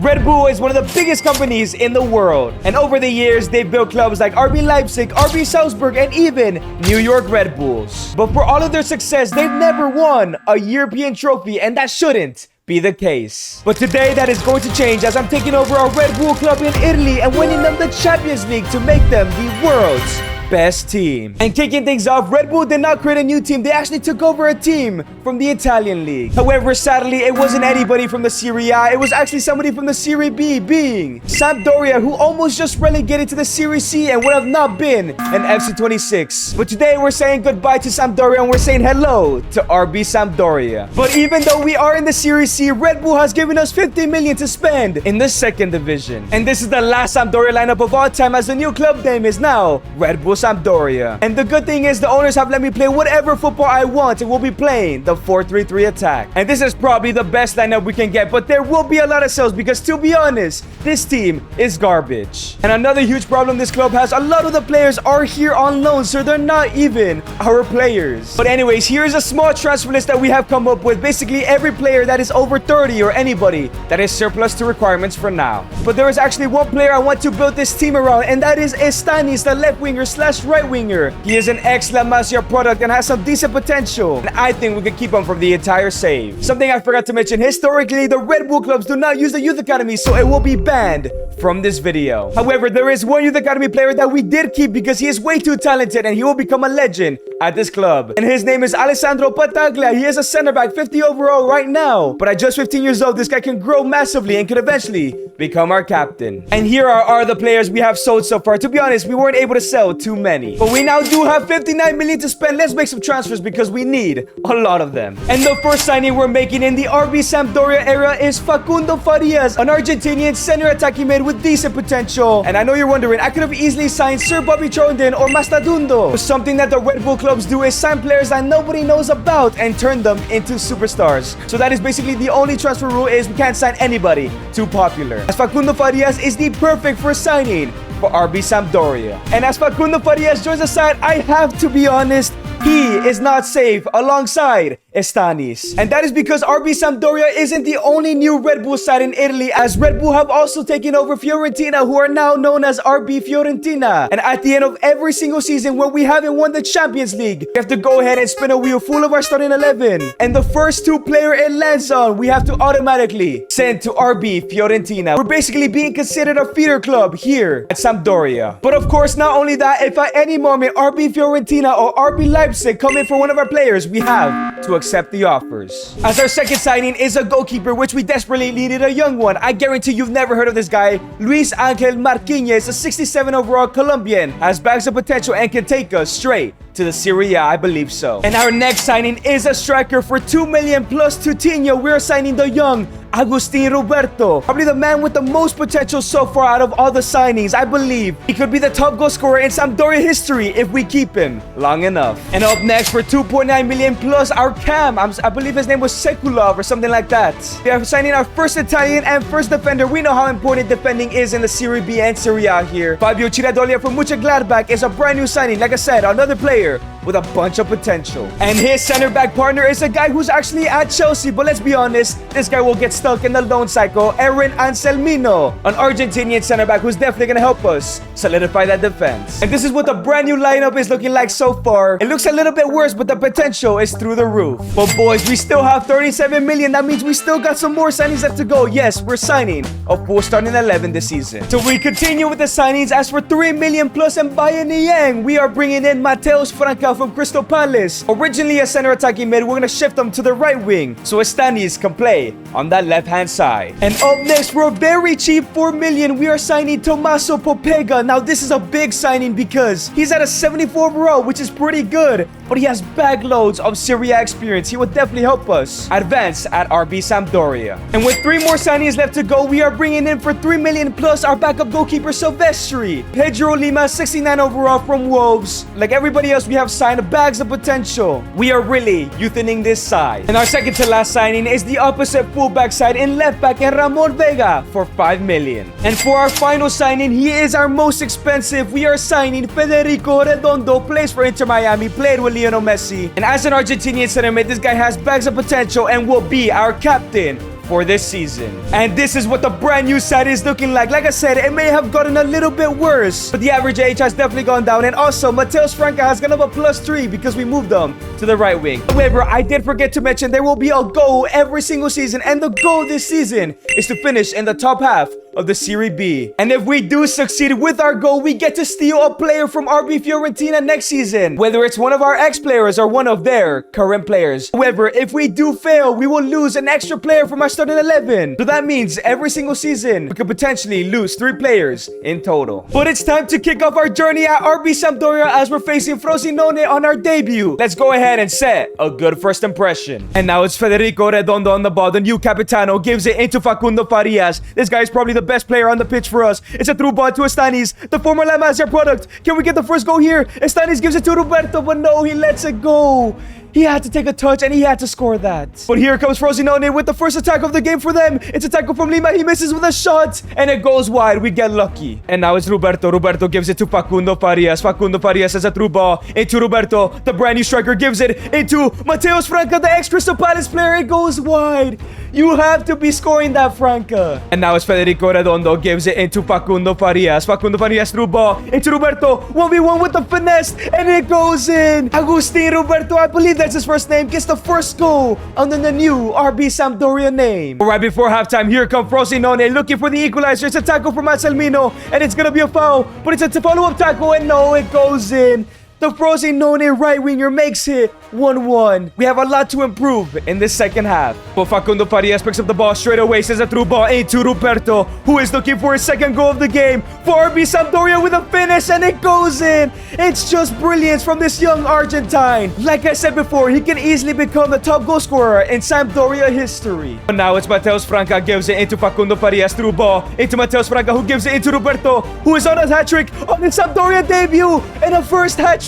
Red Bull is one of the biggest companies in the world. And over the years, they've built clubs like RB Leipzig, RB Salzburg, and even New York Red Bulls. But for all of their success, they've never won a European trophy, and that shouldn't be the case. But today that is going to change as I'm taking over our Red Bull club in Italy and winning them the Champions League to make them the world's best team. And kicking things off, Red Bull did not create a new team. They actually took over a team from the Italian league. However, sadly, it wasn't anybody from the Serie A. It was actually somebody from the Serie B, being Sampdoria, who almost just relegated to the Serie C and would have not been an FC26. But today we're saying goodbye to Sampdoria and we're saying hello to RB Sampdoria. But even though we are in the Serie C, Red Bull has given us 50 million to spend in the second division. And this is the last Sampdoria lineup of all time, as the new club name is now Red Bull Sampdoria. And the good thing is the owners have let me play whatever football I want, and we'll be playing the 4-3-3 attack. And this is probably the best lineup we can get, but there will be a lot of sales because, to be honest, this team is garbage. And another huge problem this club has, a lot of the players are here on loan, so they're not even our players. But anyways, here's a small transfer list that we have come up with. Basically every player that is over 30 or anybody that is surplus to requirements for now. But there is actually one player I want to build this team around, and that is Estanis, the left winger / right winger. He is an ex-La Masia product and has some decent potential, and I think we can keep him from the entire save. Something I forgot to mention, historically the Red Bull clubs do not use the youth academy, so it will be banned from this video. However, there is one youth academy player that we did keep because he is way too talented and he will become a legend at this club, and his name is Alessandro Pataglia. He is a center back, 50 overall right now, but at just 15 years old this guy can grow massively and could eventually become our captain. And here are the players we have sold so far. To be honest, we weren't able to sell too many, but we now do have 59 million to spend. Let's make some transfers because we need a lot of them. And the first signing we're making in the RB Sampdoria era is Facundo Farias, an Argentinian center attacking mid with decent potential. And I know you're wondering, I could have easily signed Sir Bobby Charlton or Mastadundo. But something that the Red Bull clubs do is sign players that nobody knows about and turn them into superstars. So that is basically the only transfer rule, is we can't sign anybody too popular. As Facundo Farias is the perfect first signing for RB Sampdoria. And as Facundo Farias joins the side, I have to be honest, he is not safe alongside Estanis. And that is because RB Sampdoria isn't the only new Red Bull side in Italy, as Red Bull have also taken over Fiorentina, who are now known as RB Fiorentina. And at the end of every single season when we haven't won the Champions League, we have to go ahead and spin a wheel full of our starting 11. And the first two player it lands on, we have to automatically send to RB Fiorentina. We're basically being considered a feeder club here at Sampdoria. But of course, not only that, if at any moment RB Fiorentina or RB Leipzig come in for one of our players, we have to accept the offers. As our second signing is a goalkeeper, which we desperately needed a young one. I guarantee you've never heard of this guy. Luis Angel Marquinez, a 67 overall Colombian, has bags of potential and can take us straight to the Serie A, I believe so. And our next signing is a striker for 2 million plus Coutinho. We're signing the young Agustin Roberto, probably the man with the most potential so far out of all the signings. I believe he could be the top goal scorer in Sampdoria history if we keep him long enough. And up next for 2.9 million plus, our cam, I believe his name was Sekulov or something like that. We are signing our first Italian and first defender. We know how important defending is in the Serie B and Serie A here. Fabio Chiradolia from Mönchengladbach is a brand new signing. Like I said, another player with a bunch of potential. And his center back partner is a guy who's actually at Chelsea, but let's be honest, this guy will get stuck in the loan cycle. Aaron Anselmino, an Argentinian center back who's definitely gonna help us solidify that defense. And this is what the brand new lineup is looking like so far. It looks a little bit worse, but the potential is through the roof. But boys, we still have 37 million. That means we still got some more signings left to go. Yes, we're signing a full starting 11 this season. So we continue with the signings. As for 3 million plus and Bayern Niang, we are bringing in Mateus Franca from Crystal Palace. Originally a center attacking mid, we're gonna shift him to the right wing so Estanis can play on that left hand side. And up next, for a very cheap 4 million, we are signing Tommaso Popega. Now this is a big signing because he's at a 74 overall, which is pretty good, but he has bag loads of Serie A experience. He will definitely help us advance at RB Sampdoria. And with 3 more signings left to go, we are bringing in for 3 million plus our backup goalkeeper Silvestri. Pedro Lima, 69 overall from Wolves. Like everybody else, we have signed bags of potential. We are really youthening this side. And our second to last signing is the opposite fullback side in left back and Ramon Vega for 5 million. And for our final signing, he is our most expensive. We are signing Federico Redondo, plays for Inter Miami, played with Lionel Messi. And as an Argentinian center mid, this guy has bags of potential and will be our captain for this season. And this is what the brand new side is looking like. Like I said, it may have gotten a little bit worse, but the average age has definitely gone down. And also, Mateus Franca has gone up a +3 because we moved them to the right wing. However, I did forget to mention there will be a goal every single season, and the goal this season is to finish in the top half of the Serie B. And if we do succeed with our goal, we get to steal a player from RB Fiorentina next season, whether it's one of our ex-players or one of their current players. However, if we do fail, we will lose an extra player from our starting 11. So that means every single season, we could potentially lose 3 players in total. But it's time to kick off our journey at RB Sampdoria as we're facing Frosinone on our debut. Let's go ahead and set a good first impression. And now it's Federico Redondo on the ball. The new Capitano gives it into Facundo Farias. This guy is probably the best player on the pitch for us. It's a through ball to Estanis, the former La Masia product. Can we get the first goal here? Estanis gives it to Roberto, but no, he lets it go. He had to take a touch and he had to score that. But here comes Frosinone with the first attack of the game for them. It's a tackle from Lima. He misses with a shot and it goes wide. We get lucky. And now it's Roberto. Roberto gives it to Facundo Farias. Facundo Farias has a through ball into Roberto. The brand new striker gives it into Mateus Franca, the ex-Crystal Palace player. It goes wide. You have to be scoring that, Franca. And now it's Federico Redondo gives it into Facundo Farias. Facundo Farias through ball into Roberto. 1v1 with the finesse and it goes in. Agustin Roberto, I believe that's his first name, gets the first goal under the new RB Sampdoria name. Right before halftime, here comes Frosinone looking for the equalizer. It's a tackle from Anselmino and it's gonna be a foul, but it's a follow-up tackle and no, it goes in. The Frosinone right winger makes it 1-1. We have a lot to improve in this second half. But Facundo Farias picks up the ball straight away, sends a through ball into Roberto, who is looking for his second goal of the game for RB Sampdoria with a finish, and it goes in. It's just brilliance from this young Argentine. Like I said before, he can easily become the top goal scorer in Sampdoria history. But now it's Mateus Franca gives it into Facundo Farias through ball into Mateus Franca, who gives it into Roberto, who is on a hat-trick on his Sampdoria debut, and a first hat-trick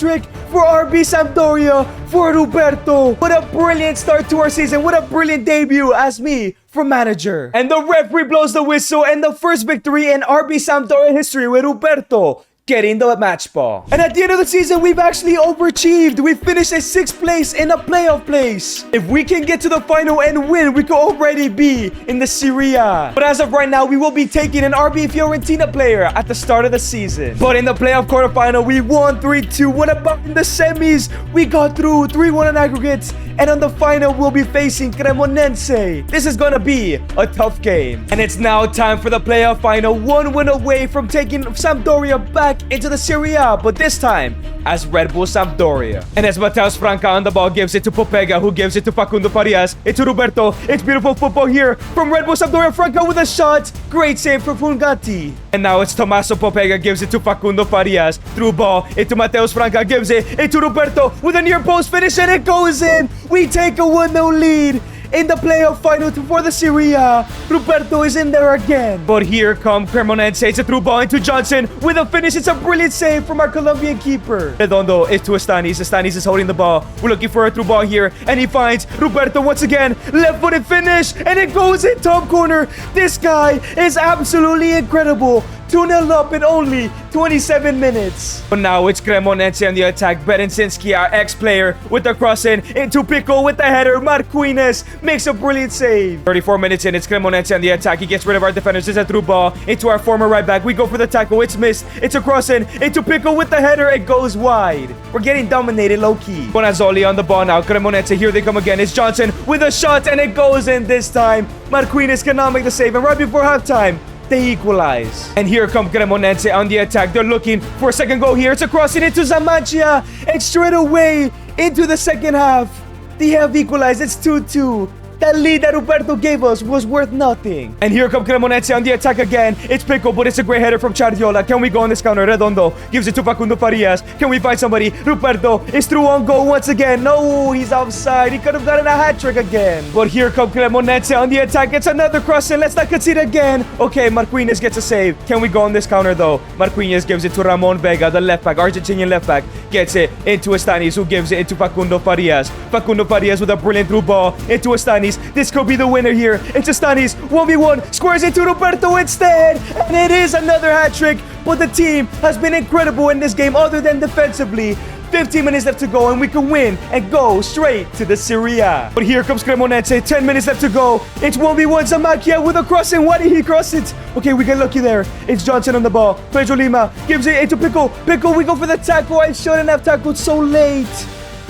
for RB Sampdoria for Roberto. What a brilliant start to our season. What a brilliant debut as me for manager. And the referee blows the whistle and the first victory in RB Sampdoria history with Roberto getting the match ball. And at the end of the season, we've actually overachieved. We finished in 6th place in a playoff place. If we can get to the final and win, we could already be in the Serie A. But as of right now, we will be taking an RB Fiorentina player at the start of the season. But in the playoff quarterfinal, we won 3-2. What about in the semis? We got through 3-1 in aggregates. And on the final, we'll be facing Cremonense. This is gonna be a tough game. And it's now time for the playoff final. 1 win away from taking Sampdoria back into the Serie A, but this time as Red Bull Sampdoria. And as Mateus Franca on the ball gives it to Popega, who gives it to Facundo Farias, into Roberto. It's beautiful football here from Red Bull Sampdoria. Franca with a shot. Great save from Fungati. And now it's Tommaso Popega gives it to Facundo Farias. Through ball into Mateus Franca, gives it into Roberto with a near post finish and it goes in. We take a 1-0 lead in the playoff final for the Serie A. Roberto is in there again. But here come Cremonense. It's a through ball into Johnson with a finish. It's a brilliant save from our Colombian keeper. Redondo is to Estanis. Estanis is holding the ball. We're looking for a through ball here. And he finds Roberto once again. Left-footed finish. And it goes in top corner. This guy is absolutely incredible. 2-0 up in only 27 minutes. But now it's Cremonense on the attack. Berensinski, our ex-player, with the crossing into Pico with the header. Marquinez makes a brilliant save. 34 minutes in, it's Cremonense on the attack. He gets rid of our defenders. It's a through ball into our former right back. We go for the tackle. It's missed. It's a crossing into Pico with the header. It goes wide. We're getting dominated low-key. Bonazzoli on the ball now. Cremonense, here they come again. It's Johnson with a shot, and it goes in this time. Marquinez cannot make the save. And right before halftime, they equalize. And here come Cremonense on the attack. They're looking for a second goal here. It's a crossing into Zamacchia. And straight away into the second half, they have equalized. It's 2-2. That lead that Roberto gave us was worth nothing. And here come Cremonense on the attack again. It's Pico, but it's a great header from Chardiola. Can we go on this counter? Redondo gives it to Facundo Farias. Can we find somebody? Roberto is through on goal once again. No, he's offside. He could have gotten a hat-trick again. But here come Cremonense on the attack. It's another crossing. Let's not concede again. Okay, Marquinez gets a save. Can we go on this counter, though? Marquinez gives it to Ramon Vega, the left back, Argentinian left back. Gets it into Estanis, who gives it into Facundo Farias. Facundo Farias with a brilliant through ball into Estanis. This could be the winner here. It's Estanis, 1v1, squares into Roberto instead, and it is another hat-trick. But the team has been incredible in this game other than defensively. 15 minutes left to go and we can win and go straight to the Serie A. But here comes Cremonese. 10 minutes left to go. It's 1v1 Zamacchia with a crossing. Why did he cross it? Okay, we get lucky there. It's Johnson on the ball. Pedro Lima gives it into Pickle. Pickle, we go for the tackle. I shouldn't have tackled so late.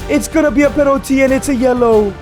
It's gonna be a penalty and it's a yellow.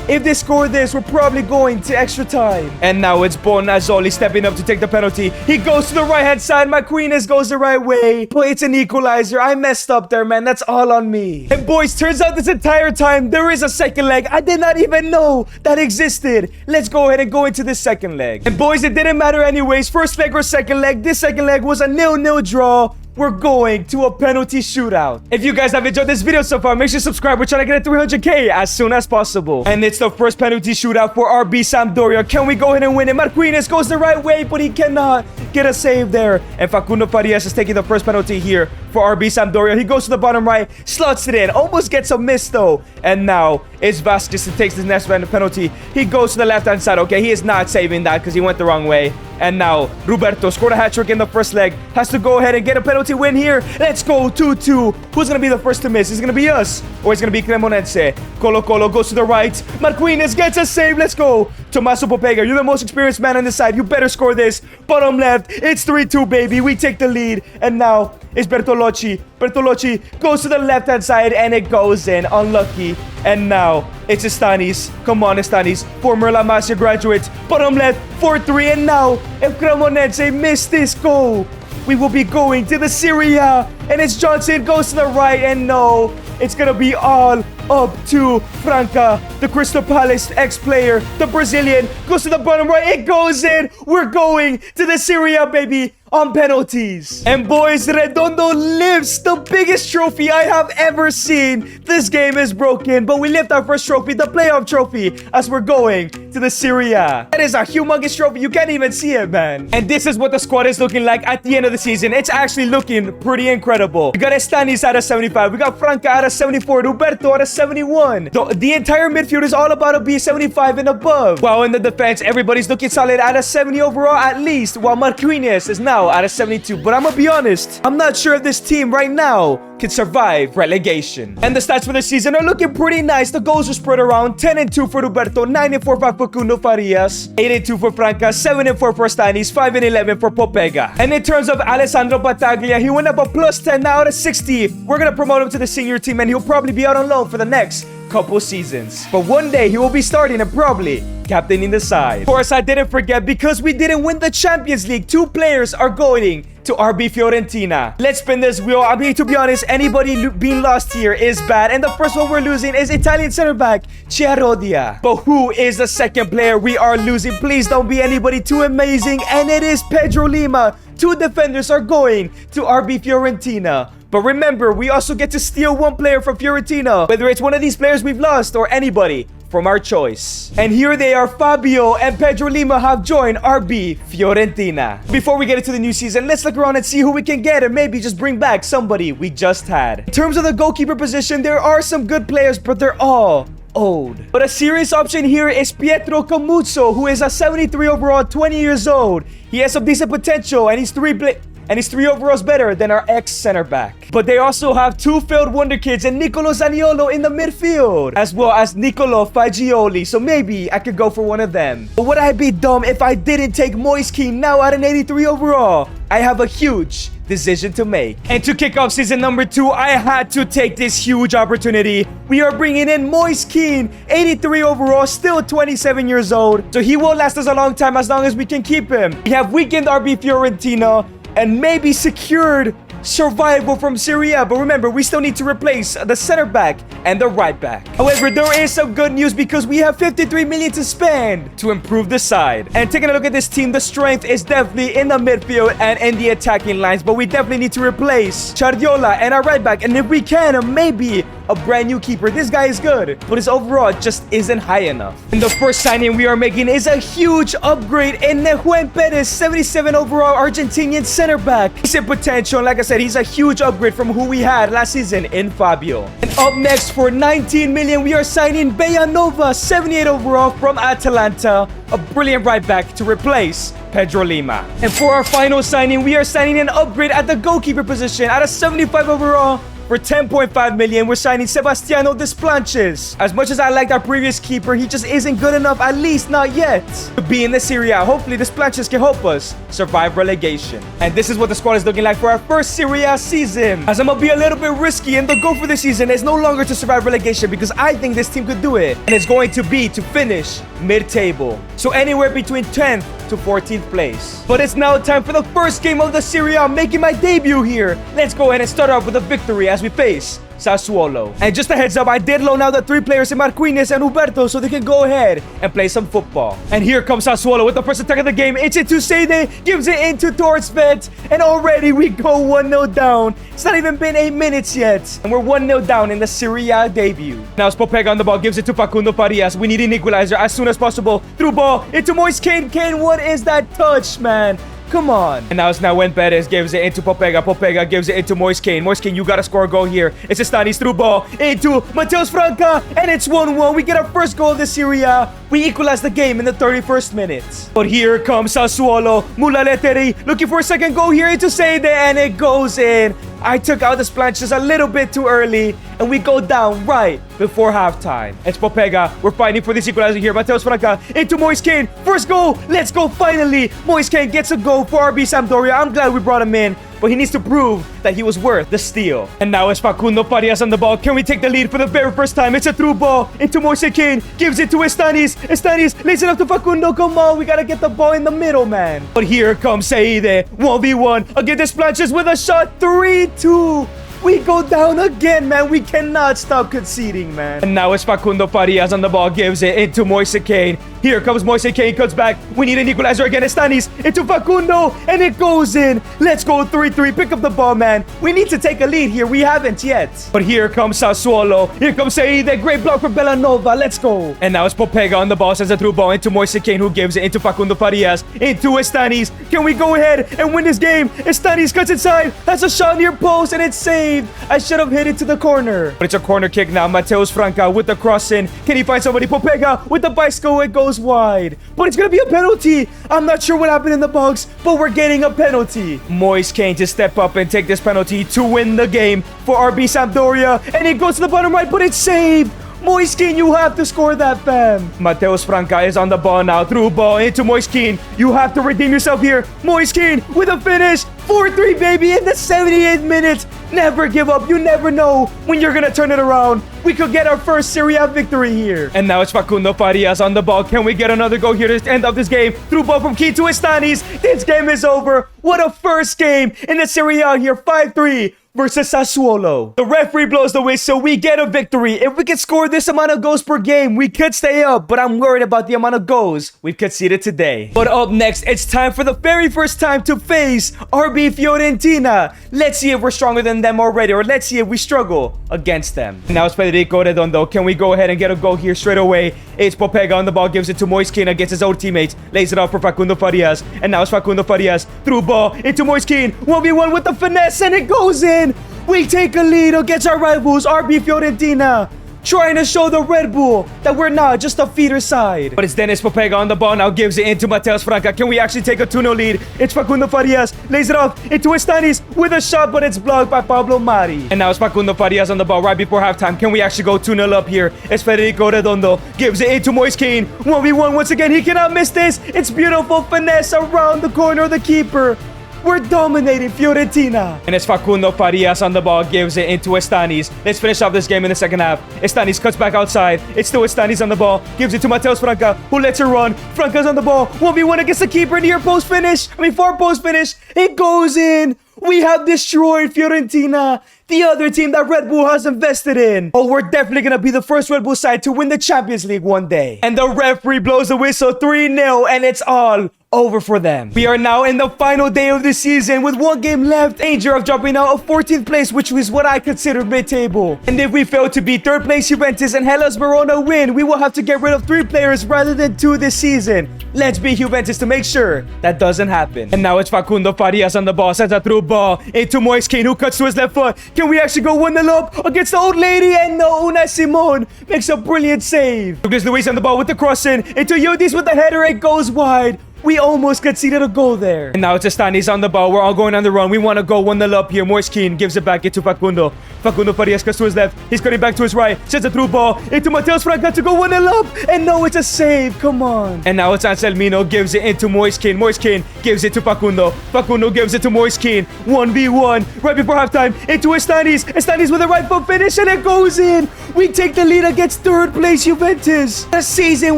If they score this, we're probably going to extra time. And now it's Bonazzoli stepping up to take the penalty. He goes to the right-hand side. Marquinhos goes the right way. But it's an equalizer. I messed up there, man. That's all on me. And boys, turns out this entire time, there is a second leg. I did not even know that existed. Let's go ahead and go into this second leg. And boys, it didn't matter anyways. First leg or second leg. This second leg was a 0-0 draw. We're going to a penalty shootout. If you guys have enjoyed this video so far, make sure to subscribe. We're trying to get to 300k as soon as possible. And it's the first penalty shootout for RB Sampdoria. Can we go ahead and win it? Marquinhos goes the right way, but he cannot get a save there. And Facundo Farias is taking the first penalty here for RB Sampdoria. He goes to the bottom right, slots it in, almost gets a miss though. And now it's Vasquez who takes the next penalty. He goes to the left-hand side. Okay, he is not saving that because he went the wrong way. And now Roberto scored a hat-trick in the first leg. Has to go ahead and get a penalty win here. Let's go 2-2. Who's going to be the first to miss? Is it going to be us? Or is it going to be Cremonese? Colo Colo goes to the right. Marquinhos gets a save. Let's go. Tommaso Popega, you're the most experienced man on this side. You better score this. Bottom left. It's 3-2, baby. We take the lead. And now it's Bertolocci. Bertolocci goes to the left-hand side and it goes in. Unlucky. And now it's Estanis. Come on, Estanis. Former La Masia graduate. Bottom left. 4-3. And now if Cremonese miss this goal, we will be going to the Serie A. And it's Johnson goes to the right. And no, it's going to be all up to Franca, the Crystal Palace ex-player. The Brazilian goes to the bottom right. It goes in. We're going to the Serie A, baby, on penalties. And boys, Redondo lifts the biggest trophy I have ever seen. This game is broken, but we lift our first trophy, the playoff trophy, as we're going to the Serie A. That is a humongous trophy. You can't even see it, man. And this is what the squad is looking like at the end of the season. It's actually looking pretty incredible. We got Estanis out of 75. We got Franca out of 74. Roberto out of 71. The entire midfield is all about to be 75 and above. While in the defense, everybody's looking solid out of 70 overall at least, while Marquinhos is now out of 72. But I'm gonna be honest, I'm not sure if this team right now can survive relegation. And the stats for the season are looking pretty nice. The goals are spread around. 10-2 for Roberto, 9-4 for Facundo Farias, 8-2 for Franca, 7-4 for Stanis, 5-11 for Popega. And in terms of Alessandro Battaglia, he went up a +10 now out of 60. We're gonna promote him to the senior team and he'll probably be out on loan for the next couple seasons. But one day he will be starting and probably captaining the side. Of course, I didn't forget, because we didn't win the Champions League, 2 players are going to RB Fiorentina. Let's spin this wheel. I mean, to be honest, anybody being lost here is bad. And the first one we're losing is Italian center back Chiarodia. But who is the second player we are losing? Please don't be anybody too amazing. And it is Pedro Lima. 2 defenders are going to RB Fiorentina. But remember, we also get to steal 1 player from Fiorentina, whether it's one of these players we've lost or anybody from our choice. And here they are. Fabio and Pedro Lima have joined RB Fiorentina. Before we get into the new season, let's look around and see who we can get and maybe just bring back somebody we just had. In terms of the goalkeeper position, there are some good players, but they're all old. But a serious option here is Pietro Camuzzo, who is a 73 overall, 20 years old. He has some decent potential and he's 3 overalls better than our ex-center back. But they also have 2 failed wonder kids and Nicolo Zaniolo in the midfield, as well as Nicolo Fagioli, so maybe I could go for one of them. But would I be dumb if I didn't take Moise Kean now at an 83 overall? I have a huge decision to make. And to kick off season number 2, I had to take this huge opportunity. We are bringing in Moise Kean, 83 overall, still 27 years old. So he will last us a long time as long as we can keep him. We have weakened RB Fiorentina and maybe secured survival from Serie A. But remember, we still need to replace the center back and the right back. However, there is some good news because we have 53 million to spend to improve the side. And taking a look at this team, the strength is definitely in the midfield and in the attacking lines. But we definitely need to replace Chardiola and our right back. And if we can, maybe a brand new keeper. This guy is good, but his overall just isn't high enough. And the first signing we are making is a huge upgrade in Nehuen Perez, 77 overall Argentinian center back. Decent potential. Like I said, he's a huge upgrade from who we had last season in Fabio. And up next for 19 million, we are signing Bellanova, 78 overall from Atalanta, a brilliant right back to replace Pedro Lima. And for our final signing, we are signing an upgrade at the goalkeeper position. Out of 75 overall, For 10.5 million, we're signing Sebastiano Desplanches. As much as I liked our previous keeper, he just isn't good enough, at least not yet, to be in the Serie A. Hopefully, Desplanches can help us survive relegation. And this is what the squad is looking like for our first Serie A season. As I'm gonna be a little bit risky, and the goal for this season is no longer to survive relegation because I think this team could do it. And it's going to be to finish mid-table. So anywhere between 10th to 14th place. But it's now time for the first game of the Serie A, making my debut here. Let's go ahead and start off with a victory as we face Sassuolo. And just a heads up, I did loan out the 3 players in Marquinhos and Huberto so they can go ahead and play some football. And here comes Sassuolo with the first attack of the game. It's into Seide, gives it into Torsvet, and already we go 1-0 down. It's not even been 8 minutes yet, and we're 1-0 down in the Serie A debut. Now it's Popega on the ball, gives it to Facundo Farias. We need an equalizer as soon as possible. Through ball into Moise Kean. Kean, what is that touch, man? Come on. And now it's Nawen Perez, gives it into Popega. Popega gives it into Moise Kean. Moise Kean, you gotta score a goal here. It's Estanis through ball into Mateus Franca, and it's 1-1. We get our first goal of the Serie A. We equalize the game in the 31st minute. But here comes Sassuolo. Mulaleteri looking for a second goal here into Seide, and it goes in. I took out the Desplanches a little bit too early, and we go down right before halftime. It's Popega. We're fighting for this equalizer here. Mateus Franca into Moise Kean. First goal. Let's go finally. Moise Kean gets a goal for RB Sampdoria. I'm glad we brought him in, but he needs to prove that he was worth the steal. And now it's Facundo Farias on the ball. Can we take the lead for the very first time? It's a through ball into Moise Kean. Gives it to Estanis. Estanis lays it up to Facundo. Come on, we gotta get the ball in the middle, man. But here comes Seide. 1v1 against Desplanches with a shot. 3-2. We go down again, man. We cannot stop conceding, man. And now it's Facundo Farias on the ball. Gives it into Moise Kean. Here comes Moise Kean. Cuts back. We need an equalizer again. Estanis into Facundo. And it goes in. Let's go 3-3. Pick up the ball, man. We need to take a lead here. We haven't yet. But here comes Sassuolo. Here comes Seide. Great block for Bellanova. Let's go. And now it's Popega on the ball. Sends a through ball into Moise Kean, who gives it into Facundo Farias. Into Estanis. Can we go ahead and win this game? Estanis cuts inside. Has a shot near post, and it's saved. I should have hit it to the corner. But it's a corner kick now. Mateus Franca with the cross in. Can he find somebody? Popega with the bicycle. It goes wide. But it's going to be a penalty. I'm not sure what happened in the box, but we're getting a penalty. Moise Kean to step up and take this penalty to win the game for RB Sampdoria. And it goes to the bottom right, but it's saved. Moise Kean, you have to score that, fam. Mateus Franca is on the ball now. Through ball into Moise Kean. You have to redeem yourself here. Moise Kean with a finish. 4-3, baby, in the 78th minute. Never give up. You never know when you're going to turn it around. We could get our first Serie A victory here. And now it's Facundo Farias on the ball. Can we get another goal here to end up this game? Through ball from Kean to Estanis. This game is over. What a first game in the Serie A here. 5-3. Versus Sassuolo. The referee blows the whistle. We get a victory. If we could score this amount of goals per game, we could stay up. But I'm worried about the amount of goals we've conceded today. But up next, it's time for the very first time to face RB Fiorentina. Let's see if we're stronger than them already, or let's see if we struggle against them. Now it's Federico Redondo. Can we go ahead and get a goal here straight away? It's Popega on the ball. Gives it to Moise Kean against his old teammates. Lays it off for Facundo Farias. And now it's Facundo Farias. Through ball into Moise Kean. 1v1 with the finesse, and it goes in. We take a lead against our rivals, RB Fiorentina. Trying to show the Red Bull that we're not just a feeder side. But it's Dennis Popega on the ball now. Gives it into Mateus Franca. Can we actually take a 2-0 lead? It's Facundo Farias. Lays it off into Estanis with a shot, but it's blocked by Pablo Mari. And now it's Facundo Farias on the ball right before halftime. Can we actually go 2-0 up here? It's Federico Redondo. Gives it into Moise Kean. 1v1 once again. He cannot miss this. It's beautiful finesse around the corner of the keeper. We're dominating Fiorentina. And it's Facundo Farias on the ball. Gives it into Estanis. Let's finish off this game in the second half. Estanis cuts back outside. It's still Estanis on the ball. Gives it to Mateus Franca, who lets her run. Franca's on the ball. 1v1 against the keeper. Near post finish. Far post finish. It goes in. We have destroyed Fiorentina, the other team that Red Bull has invested in. Oh, we're definitely going to be the first Red Bull side to win the Champions League one day. And the referee blows the whistle 3-0, and it's all over for them. We are now in the final day of the season with one game left. Danger of dropping out of 14th place, which is what I consider mid-table. And if we fail to beat third place Juventus and Hellas Verona win, we will have to get rid of 3 players rather than 2 this season. Let's beat Juventus to make sure that doesn't happen. And now it's Facundo Farias on the ball. Sends a through ball into Moise Kean, who cuts to his left foot. Can we actually go 1-0 up against the old lady? And no, Unai Simon makes a brilliant save. Douglas Luiz on the ball with the cross in. Into Yudis with the header. It goes wide. We almost conceded a goal there. And now it's Estanis on the ball. We're all going on the run. We want to go 1-0 up here. Moise Kean gives it back into Facundo. Facundo Farias goes to his left. He's cutting back to his right. Sends a through ball into Mateus Franca to go 1-0 up. And no, it's a save. Come on. And now it's Anselmino. Gives it into Moise Kean. Moise Kean gives it to Facundo. Facundo gives it to Moise Kean. 1v1 right before halftime into Estanis. Estanis with a right foot finish and it goes in. We take the lead against third place Juventus. The season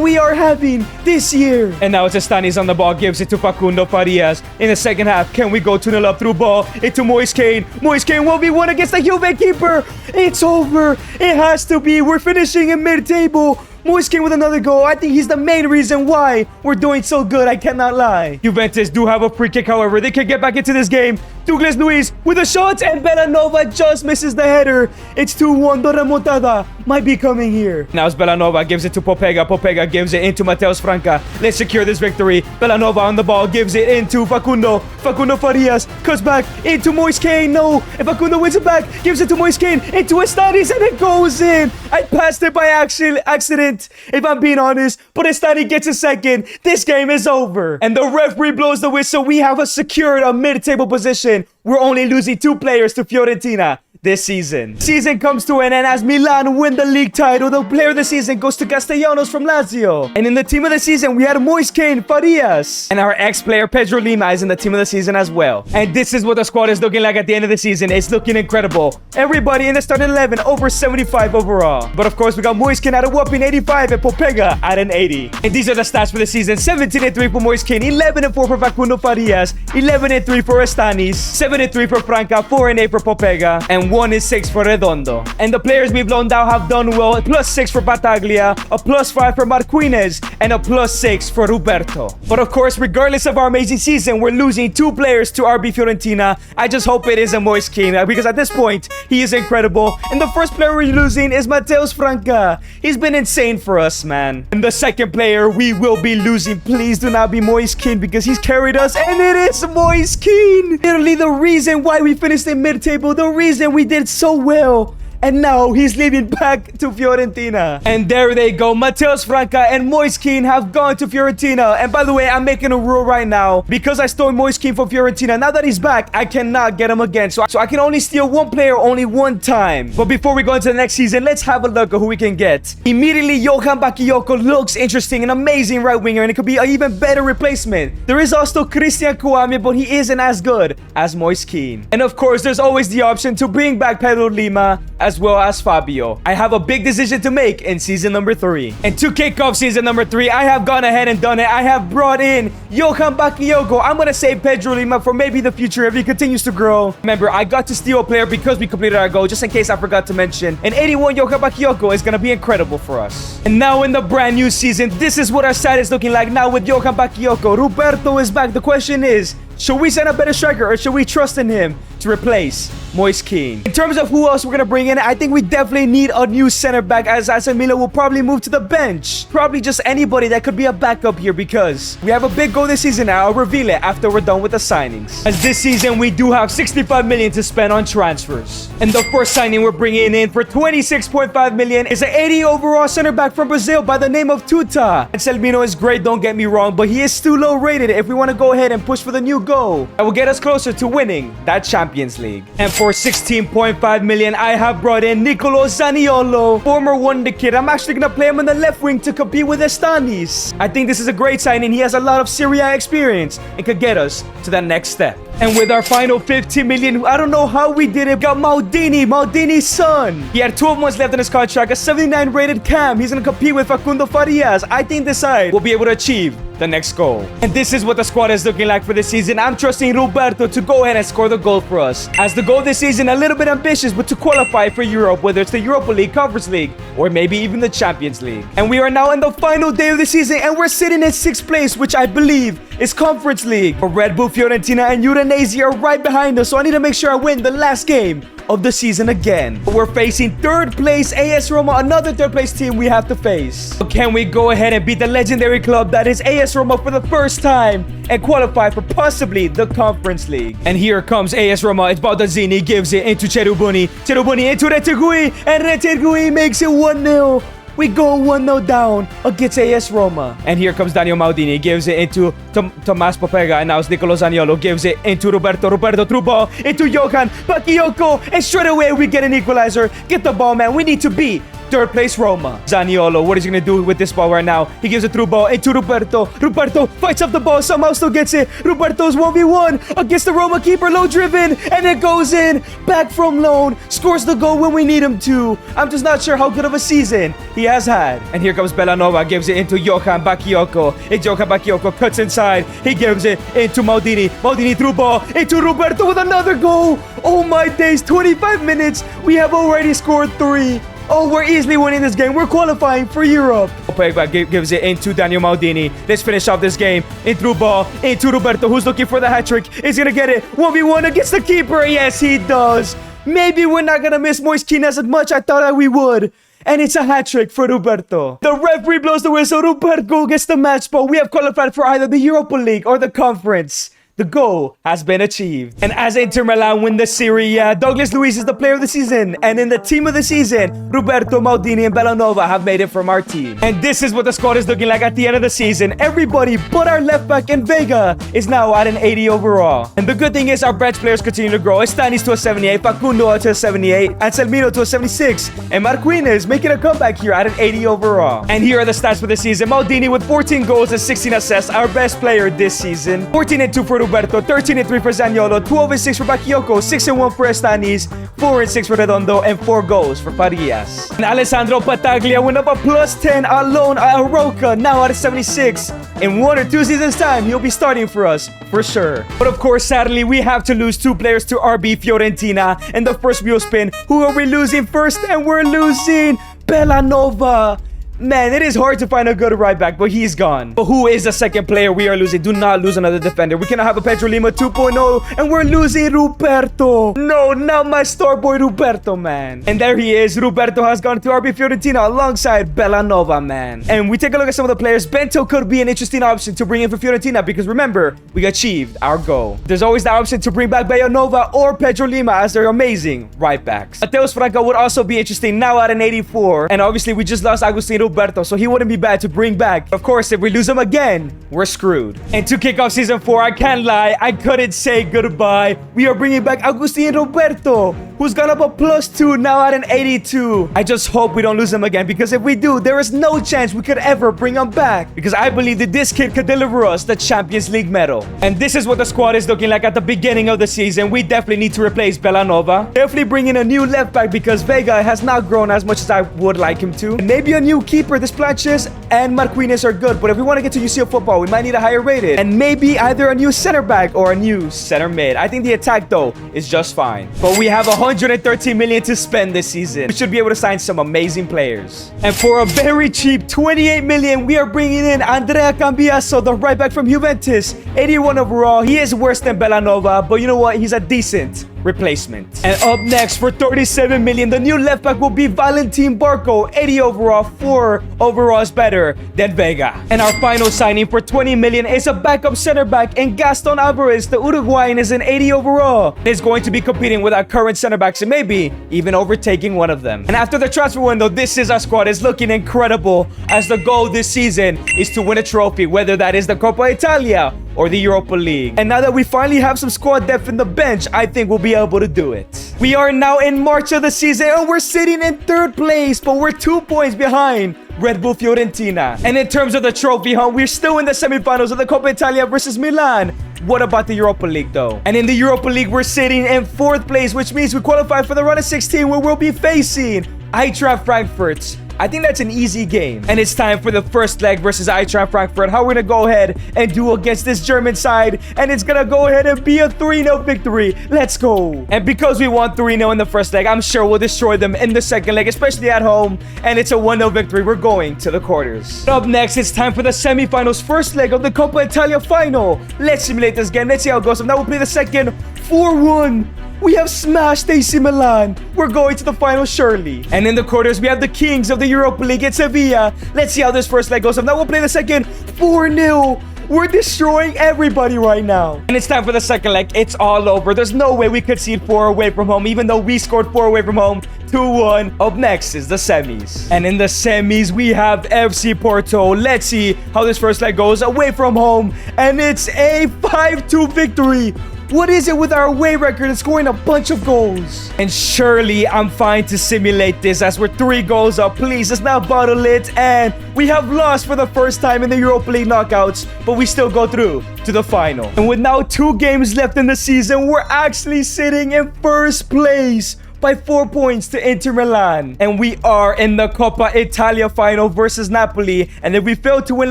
we are having this year. And now it's Estanis on the ball. Gives it to Facundo Farias. In the second half, can we go 2-0 up through ball into Moise Kean? Moise Kean 1v1 against the Juve keeper. It's over. It has to be. We're finishing in mid-table. Moise Kean with another goal. I think he's the main reason why we're doing so good. I cannot lie. Juventus do have a free kick, however. They can get back into this game. Douglas Luiz with a shot, and Bellanova just misses the header. It's 2-1. The remontada might be coming here. Now it's Bellanova. Gives it to Popega. Popega gives it into Mateus Franca. Let's secure this victory. Bellanova on the ball. Gives it into Facundo. Facundo Farias cuts back into Moise Kean. No. And Facundo wins it back. Gives it to Moise Kean. Into Estanis, and it goes in. I passed it by accident, if I'm being honest. But Estanis gets a second. This game is over. And the referee blows the whistle. We have secured a mid-table position. We're only losing 2 players to Fiorentina this season. Season comes to an end as Milan win the league title. The player of the season goes to Castellanos from Lazio. And in the team of the season, we had Moise Kean, Farias. And our ex-player Pedro Lima is in the team of the season as well. And this is what the squad is looking like at the end of the season. It's looking incredible. Everybody in the starting 11 over 75 overall. But of course, we got Moise Kean at a whopping 85 and Popega at an 80. And these are the stats for the season. 17-3 for Moise Kean, 11-4 for Facundo Farias, 11-3 for Estanis, 7-3 for Franca, 4-8 for Popega, and 1-6 for Redondo. And the players we've loaned out have done well. A +6 for Battaglia, a +5 for Marquinez, and a +6 for Roberto. But of course, regardless of our amazing season, we're losing 2 players to RB Fiorentina. I just hope it isn't Moise Kean, because at this point, he is incredible. And the first player we're losing is Mateus Franca. He's been insane for us, man. And the second player we will be losing, please do not be Moise Kean, because he's carried us, and it is Moise Kean. Literally the reason why we finished in mid-table, the reason we did so well. And now he's leaving back to Fiorentina. And there they go. Mateus Franca and Moise Kean have gone to Fiorentina. And by the way, I'm making a rule right now. Because I stole Moise Kean from Fiorentina, now that he's back, I cannot get him again. So I can only steal one player only one time. But before we go into the next season, let's have a look at who we can get. Immediately, Johan Bakayoko looks interesting. An amazing right winger. And it could be an even better replacement. There is also Christian Kouame, but he isn't as good as Moise Kean. And of course, there's always the option to bring back Pedro Lima, as well as Fabio. I have a big decision to make in season number 3. And to kick off season number 3, I have gone ahead and done it. I have brought in Johan Bakayoko. I'm going to save Pedro Lima for maybe the future if he continues to grow. Remember, I got to steal a player because we completed our goal, just in case I forgot to mention. And 81 Johan Bakayoko is going to be incredible for us. And now in the brand new season, this is what our side is looking like now with Johan Bakayoko. Roberto is back. The question is, should we send a better striker or should we trust in him to replace Moise Kean? In terms of who else we're going to bring in, I think we definitely need a new center back, as Asemilo will probably move to the bench. Probably just anybody that could be a backup here, because we have a big goal this season. I'll reveal it after we're done with the signings. As this season, we do have 65 million to spend on transfers. And the first signing we're bringing in for 26.5 million is an 80 overall center back from Brazil by the name of Tuta. And Selmino is great, don't get me wrong, but he is too low rated if we want to go ahead and push for the new goal that will get us closer to winning that Champions League. And for 16.5 million, I have brought in Nicolo Zaniolo, former wonder kid. I'm actually going to play him on the left wing to compete with Estanis. I think this is a great signing. He has a lot of Serie A experience and could get us to that next step. And with our final 15 million, I don't know how we did it. We got Maldini's son. He had 12 months left in his contract, a 79 rated cam. He's going to compete with Facundo Farias. I think this side will be able to achieve the next goal. And this is what the squad is looking like for this season. I'm trusting Roberto to go ahead and score the goal for us. As the goal this season, a little bit ambitious, but to qualify for Europe, whether it's the Europa League, Conference League, or maybe even the Champions League. And we are now in the final day of the season, and we're sitting in 6th place, which I believe is Conference League. But Red Bull, Fiorentina, and Udinese are right behind us, so I need to make sure I win the last game of the season again. But we're facing 3rd place AS Roma, another 3rd place team we have to face. So can we go ahead and beat the legendary club that is AS Roma for the first time and qualify for possibly the Conference League? And here comes AS Roma. It's Baldazzini, gives it into Cherubini. Cherubini into Retegui, and Retegui makes it 1-0. We go 1-0 down against AS Roma. And here comes Daniel Maldini. Gives it into Tomas Popega. And now it's Nicolo Zaniolo. Gives it into Roberto. Roberto through ball into Johan Bakayoko. And straight away we get an equalizer. Get the ball, man. We need to beat third place Roma. Zaniolo, what is he going to do with this ball right now? He gives a through ball into Roberto. Roberto fights up the ball, somehow still gets it. Roberto's 1v1 against the Roma keeper, low driven, and it goes in. Back from loan, scores the goal when we need him to. I'm just not sure how good of a season he has had. And here comes Bellanova, gives it into Johan Bakayoko. And Johan Bakayoko cuts inside. He gives it into Maldini. Maldini through ball into Roberto with another goal. Oh my days, 25 minutes. We have already scored 3. Oh, we're easily winning this game. We're qualifying for Europe. Pogba gives it into Daniel Maldini. Let's finish off this game. In through ball into Roberto, who's looking for the hat trick. Is going to get it. 1v1 against the keeper. Yes, he does. Maybe we're not going to miss Moise Kean as much I thought that we would. And it's a hat trick for Roberto. The referee blows the whistle. Roberto gets the match ball. We have qualified for either the Europa League or the Conference. The goal has been achieved. And as Inter Milan win the Serie A, Douglas Luiz is the player of the season. And in the team of the season, Roberto, Maldini, and Bellanova have made it from our team. And this is what the squad is looking like at the end of the season. Everybody but our left back and Vega is now at an 80 overall. And the good thing is our bench players continue to grow. Estanis to a 78, Facundo to a 78, Anselmino to a 76, and Marquinhos making a comeback here at an 80 overall. And here are the stats for the season. Maldini with 14 goals and 16 assists, our best player this season. 14-2 for Roberto, 13-3 for Zaniolo, 12-6 for Bakayoko, 6-1 for Estanis, 4-6 for Redondo, and 4 goals for Farias. And Alessandro Pataglia went up a +10 alone at Aroca, now at a 76. In 1 or 2 seasons time, he'll be starting for us, for sure. But of course, sadly, we have to lose 2 players to RB Fiorentina. And the first wheel spin, who are we losing first? And we're losing Bellanova. Man, it is hard to find a good right back, but he's gone. But who is the second player we are losing? Do not lose another defender. We cannot have a Pedro Lima 2.0, and we're losing Roberto. No, not my star boy Roberto, man. And there he is. Roberto has gone to RB Fiorentina alongside Bellanova, man. And we take a look at some of the players. Bento could be an interesting option to bring in for Fiorentina because remember, we achieved our goal. There's always the option to bring back Bellanova or Pedro Lima as their amazing right backs. Mateus Franco would also be interesting now at an 84. And obviously, we just lost Agustin Roberto, so he wouldn't be bad to bring back. Of course, if we lose him again, we're screwed. And to kick off season 4, I can't lie, I couldn't say goodbye. We are bringing back Agustin Roberto, who's gone up a +2, now at an 82. I just hope we don't lose him again, because if we do, there is no chance we could ever bring him back, because I believe that this kid could deliver us the Champions League medal. And this is what the squad is looking like at the beginning of the season. We definitely need to replace Bellanova. Definitely bring in a new left back, because Vega has not grown as much as I would like him to. And maybe a new keeper. This Planches and Marquinhos are good, but if we want to get to UCL football, we might need a higher rated. And maybe either a new center back or a new center mid. I think the attack, though, is just fine. But we have 113 million to spend this season. We should be able to sign some amazing players. And for a very cheap 28 million, we are bringing in Andrea Cambiaso, the right back from Juventus. 81 overall. He is worse than Bellanova, but you know what? He's a decent replacement. And up next for 37 million, the new left back will be Valentin Barco. 80 overall, 4 overall is better than Vega. And our final signing for 20 million is a backup center back in Gaston Alvarez. The Uruguayan is an 80 overall. He's going to be competing with our current center backs and maybe even overtaking one of them. And after the transfer window, this is our squad. It's looking incredible, as the goal this season is to win a trophy, whether that is the Coppa Italia or the Europa League. And now that we finally have some squad depth in the bench, I think we'll be able to do it. We are now in March of the season and we're sitting in 3rd place, but we're 2 points behind Red Bull Fiorentina. And in terms of the trophy hunt, we're still in the semifinals of the Coppa Italia versus Milan. What about the Europa League, though? And in the Europa League, we're sitting in 4th place, which means we qualify for the round of 16, where we'll be facing Eintracht Frankfurt. I think that's an easy game. And it's time for the first leg versus Eintracht Frankfurt. How we're going to go ahead and do against this German side. And it's going to go ahead and be a 3-0 victory. Let's go. And because we won 3-0 in the first leg, I'm sure we'll destroy them in the second leg, especially at home. And it's a 1-0 victory. We're going to the quarters. Up next, it's time for the semifinals first leg of the Coppa Italia final. Let's simulate this game. Let's see how it goes. Now we'll play the second 4-1. We have smashed AC Milan. We're going to the final surely. And in the quarters, we have the kings of the Europa League at Sevilla. Let's see how this first leg goes. Now we'll play the second 4-0. We're destroying everybody right now. And it's time for the second leg. It's all over. There's no way we could concede 4 away from home, even though we scored 4 away from home. 2-1. Up next is the semis. And in the semis, we have FC Porto. Let's see how this first leg goes away from home. And it's a 5-2 victory. What is it with our away record and scoring a bunch of goals? And surely I'm fine to simulate this as we're 3 goals up. Please, let's not bottle it. And we have lost for the first time in the Europa League knockouts, but we still go through to the final. And with now 2 games left in the season, we're actually sitting in first place by 4 points to Inter Milan. And we are in the Coppa Italia final versus Napoli. And if we fail to win